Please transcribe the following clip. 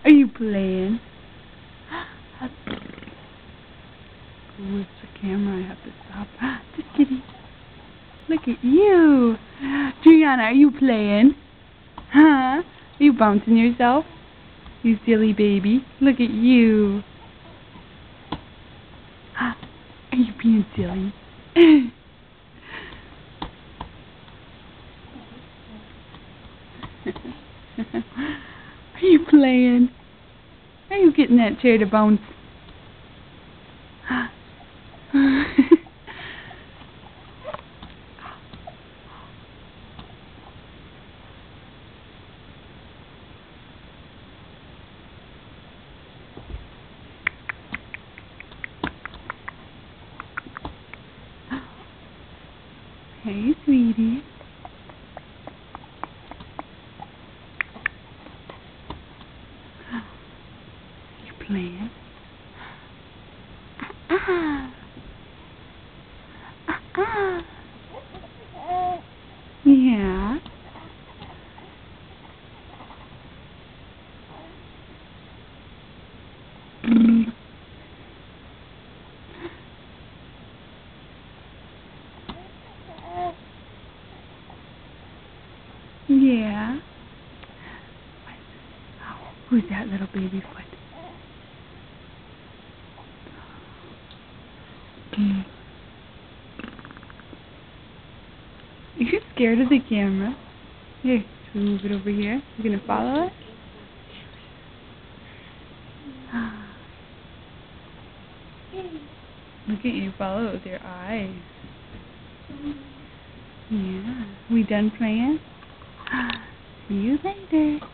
Are you playing? With the camera, I have to stop. Just kidding. Look at you. Juliana, are you playing? Huh? Are you bouncing yourself? You silly baby. Look at you. Are you being silly? Are you playing? Are you getting that chair to bounce? Hey, sweetie. You playing? Yeah. Yeah. Who's that little baby foot? Are you scared of the camera? Here, should we move it over here? You gonna follow it? Look at you, follow it with your eyes. Yeah. We done playing? See you later.